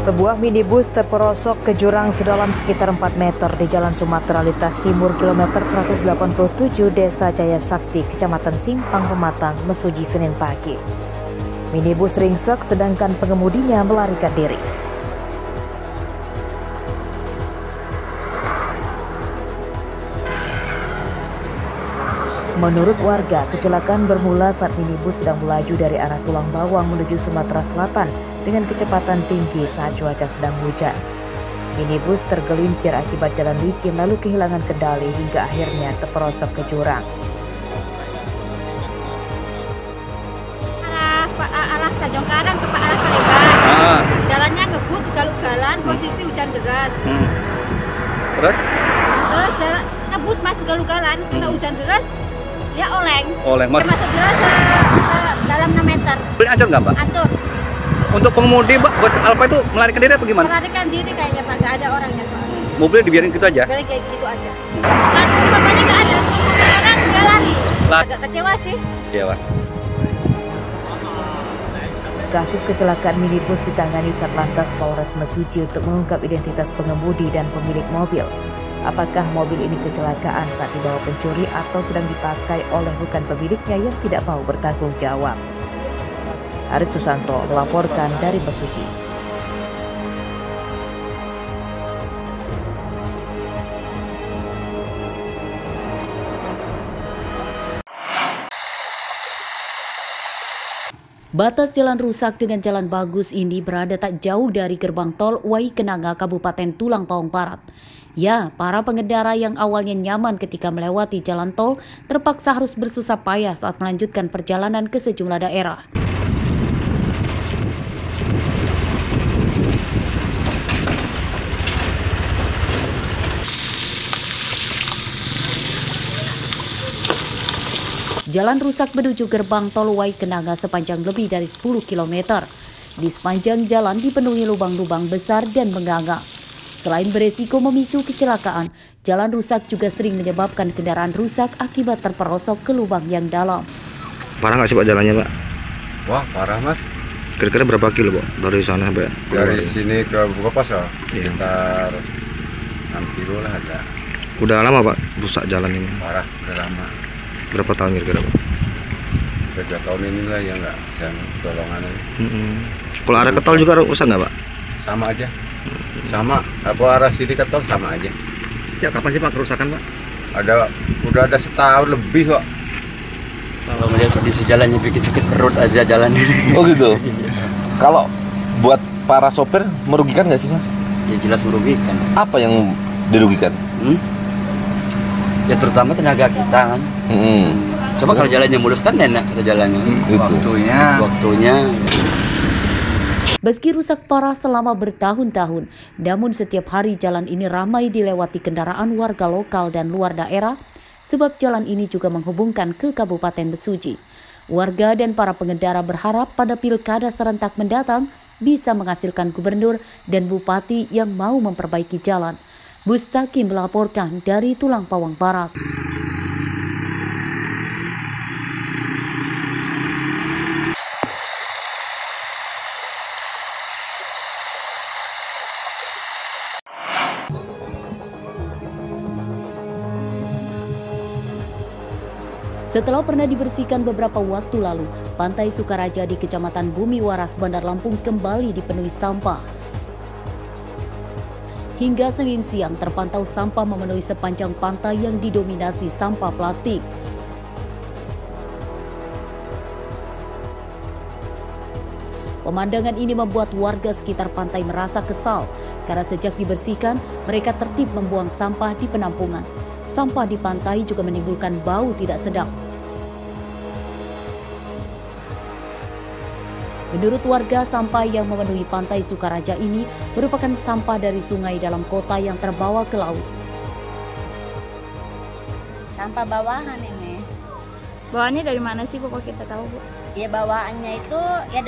Sebuah minibus terperosok ke jurang sedalam sekitar 4 meter di Jalan Sumatera Lintas Timur kilometer 187 Desa Jaya Sakti, Kecamatan Simpang Pematang, Mesuji, Senin pagi. Minibus ringsek sedangkan pengemudinya melarikan diri. Menurut warga, kecelakaan bermula saat minibus sedang melaju dari arah Tulang Bawang menuju Sumatera Selatan dengan kecepatan tinggi saat cuaca sedang hujan. Minibus tergelincir akibat jalan licin lalu kehilangan kendali hingga akhirnya terperosok ke jurang. Arah Tanjung Karang ke arah Palebar. Jalannya ngebut, ugal-ugalan, posisi hujan deras. Terus jalan ngebut mas ugal-ugalan, kena hujan deras, dia oleng. Mas. Dia masuk jelas dalam 6 meter. Ancur nggak, Mbak? Ancur. Untuk pengemudi, Mbak, bus Alfa itu melarikan diri apa gimana? Melarikan diri kayaknya, Pak. Nggak ada orangnya soalnya. Mobilnya dibiarin gitu aja? Biarin kayak gitu aja. Kan korbannya nggak ada. Sekarang dia lari. Agak kecewa sih. Kecewa. Kasus kecelakaan minibus ditangani Satlantas Polres Mesuji untuk mengungkap identitas pengemudi dan pemilik mobil. Apakah mobil ini kecelakaan saat dibawa pencuri atau sedang dipakai oleh bukan pemiliknya yang tidak mau bertanggung jawab? Aris Susanto melaporkan dari Mesuji. Batas jalan rusak dengan jalan bagus ini berada tak jauh dari gerbang tol Waikenanga, Kabupaten Tulang Bawang Barat. Ya, para pengendara yang awalnya nyaman ketika melewati jalan tol terpaksa harus bersusah payah saat melanjutkan perjalanan ke sejumlah daerah. Jalan rusak menuju gerbang tol Waikenanga sepanjang lebih dari 10 km. Di sepanjang jalan dipenuhi lubang-lubang besar dan menganga. Selain beresiko memicu kecelakaan, jalan rusak juga sering menyebabkan kendaraan rusak akibat terperosok ke lubang yang dalam. Parah nggak sih Pak jalannya, Pak? Wah, parah Mas. Kira-kira berapa kilo, Pak? Dari sana sampai dari sini ke Bukapas ya? Iya. Sekitar 6 kilo lah ada. Udah lama, Pak, rusak jalan ini? Parah, udah lama. Berapa tahun kira-kira, Pak? 3 tahun inilah ya nggak bisa tolongan. Kalau arah ke tol juga rusak nggak, Pak? Sama aja. Sama, apa arah sini ke tol sama aja. Sejak kapan sih Pak kerusakan, Pak? Udah ada setahun lebih kok. Kalau melihat kondisi jalannya bikin sakit perut aja jalan ini. Oh gitu. Kalau buat para sopir merugikan nggak sih, Mas? Ya jelas merugikan. Apa yang dirugikan? Ya terutama tenaga kita kan. Coba kalau jalannya mulus kan enak kita jalannya. Waktunya. Meski rusak parah selama bertahun-tahun, namun setiap hari jalan ini ramai dilewati kendaraan warga lokal dan luar daerah, sebab jalan ini juga menghubungkan ke Kabupaten Mesuji. Warga dan para pengendara berharap pada pilkada serentak mendatang bisa menghasilkan gubernur dan bupati yang mau memperbaiki jalan. Bustaki melaporkan dari Tulang Bawang Barat. Setelah pernah dibersihkan beberapa waktu lalu, Pantai Sukaraja di Kecamatan Bumi Waras, Bandar Lampung kembali dipenuhi sampah. Hingga Senin siang terpantau sampah memenuhi sepanjang pantai yang didominasi sampah plastik. Pemandangan ini membuat warga sekitar pantai merasa kesal karena sejak dibersihkan mereka tertib membuang sampah di penampungan. Sampah di pantai juga menimbulkan bau tidak sedap. Menurut warga, sampah yang memenuhi Pantai Sukaraja ini merupakan sampah dari sungai dalam kota yang terbawa ke laut. Sampah bawahan ini. Bawaannya dari mana sih, Bu, kok kita tahu, Bu? Ya bawaannya itu ya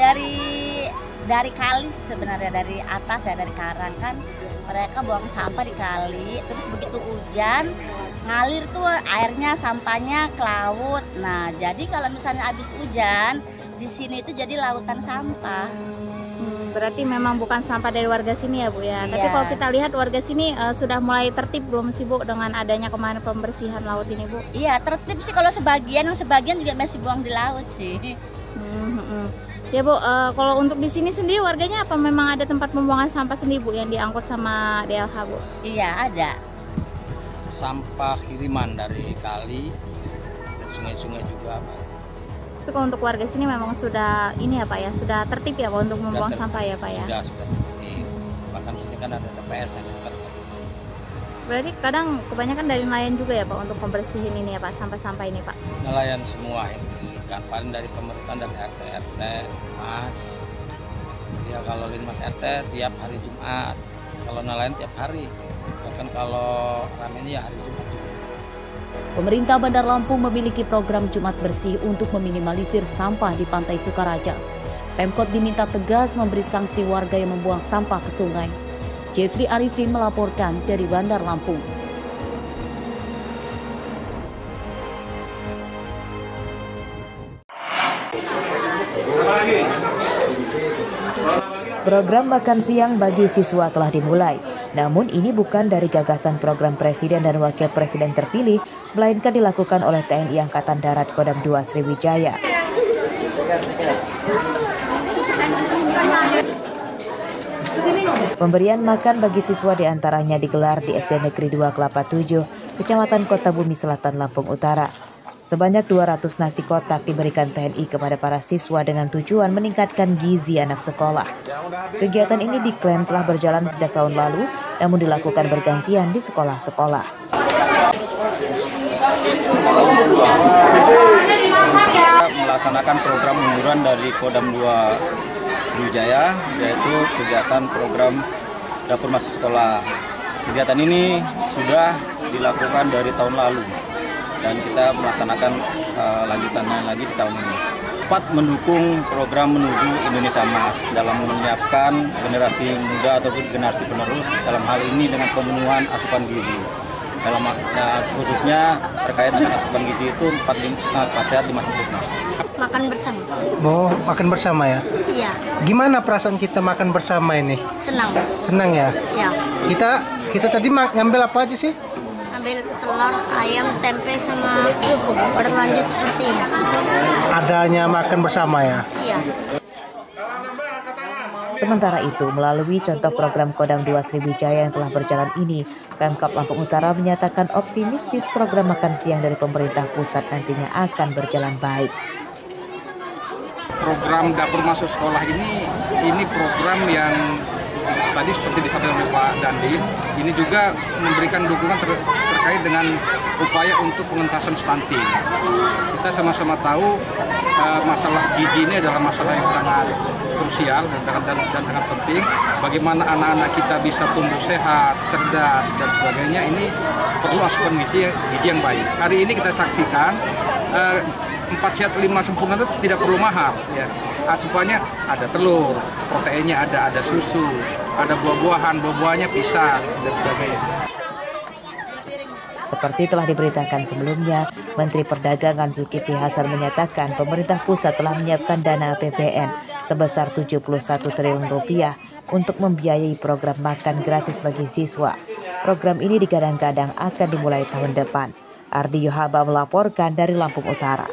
dari kali sebenarnya, dari atas ya, dari karang kan. Mereka buang sampah di kali, terus begitu hujan ngalir tuh airnya, sampahnya ke laut. Nah, jadi kalau misalnya habis hujan di sini itu jadi lautan sampah. Berarti memang bukan sampah dari warga sini ya Bu ya. Iya. Tapi kalau kita lihat warga sini sudah mulai tertib belum sih Bu dengan adanya kemarin pembersihan laut ini Bu? Iya tertib sih kalau sebagian juga masih buang di laut sih. Ya Bu, kalau untuk di sini sendiri warganya apa memang ada tempat pembuangan sampah sendiri Bu yang diangkut sama DLH Bu? Iya ada. Sampah kiriman dari kali dan sungai-sungai juga Pak. Tapi kalau untuk warga sini memang sudah ini ya Pak ya, sudah tertib ya Pak untuk membuang sampah ya Pak ya? Sudah tertib. Bahkan sini kan ada TPS yang dekat. Berarti kadang kebanyakan dari nelayan juga ya Pak untuk membersihin ini ya Pak, sampah-sampah ini Pak? Nelayan semua yang dibersihkan, paling dari pemerintahan dan RT, Mas. Ya kalau Linmas RT tiap hari Jumat, kalau nelayan tiap hari. Bahkan kalau ramenya ya hari Jumat. Pemerintah Bandar Lampung memiliki program Jumat Bersih untuk meminimalisir sampah di Pantai Sukaraja. Pemkot diminta tegas memberi sanksi warga yang membuang sampah ke sungai. Jeffrey Arifin melaporkan dari Bandar Lampung. Program makan siang bagi siswa telah dimulai. Namun ini bukan dari gagasan program Presiden dan Wakil Presiden terpilih, melainkan dilakukan oleh TNI Angkatan Darat Kodam 2 Sriwijaya. Pemberian makan bagi siswa diantaranya digelar di SD Negeri 2 Kelapa 7, Kecamatan Kota Bumi Selatan, Lampung Utara. Sebanyak 200 nasi kotak diberikan TNI kepada para siswa dengan tujuan meningkatkan gizi anak sekolah. Kegiatan ini diklaim telah berjalan sejak tahun lalu, namun dilakukan bergantian di sekolah-sekolah. Melaksanakan program unduran dari Kodam 2 Sriwijaya, yaitu kegiatan program dapur masuk sekolah. Kegiatan ini sudah dilakukan dari tahun lalu dan kita melaksanakan lanjutannya lagi di tahun ini. Tepat mendukung program menuju Indonesia Emas dalam menyiapkan generasi muda ataupun generasi penerus dalam hal ini dengan pemenuhan asupan gizi. Dalam khususnya terkait dengan asupan gizi itu 4 sehat 5 sempurna. Makan bersama. Oh, makan bersama ya? Iya. Gimana perasaan kita makan bersama ini? Senang. Senang ya? Iya. Kita tadi ngambil apa aja sih? Ambil telur, ayam, tempe sama bubuk. Berlanjut seperti ini. Adanya makan bersama ya? Iya. Sementara itu, melalui contoh program Kodam 2 Sriwijaya yang telah berjalan ini, Pemkab Lampung Utara menyatakan optimistis program makan siang dari pemerintah pusat nantinya akan berjalan baik. Program dapur masuk sekolah ini program yang tadi seperti disampaikan oleh Pak Dandi, ini juga memberikan dukungan terkait dengan upaya untuk pengentasan stunting. Kita sama-sama tahu masalah gizi ini adalah masalah yang sangat krusial dan sangat penting. Bagaimana anak-anak kita bisa tumbuh sehat, cerdas dan sebagainya, ini perlu asupan gizi yang baik. Hari ini kita saksikan 4 sehat 5 sempurna itu tidak perlu mahal ya. Asupannya ada telur, proteinnya ada susu, ada buah-buahannya pisang dan sebagainya. Seperti telah diberitakan sebelumnya, Menteri Perdagangan Zulkifli Hasan menyatakan pemerintah pusat telah menyiapkan dana APBN sebesar 71 triliun rupiah untuk membiayai program makan gratis bagi siswa. Program ini digadang-gadang akan dimulai tahun depan. Ardi Yohaba melaporkan dari Lampung Utara.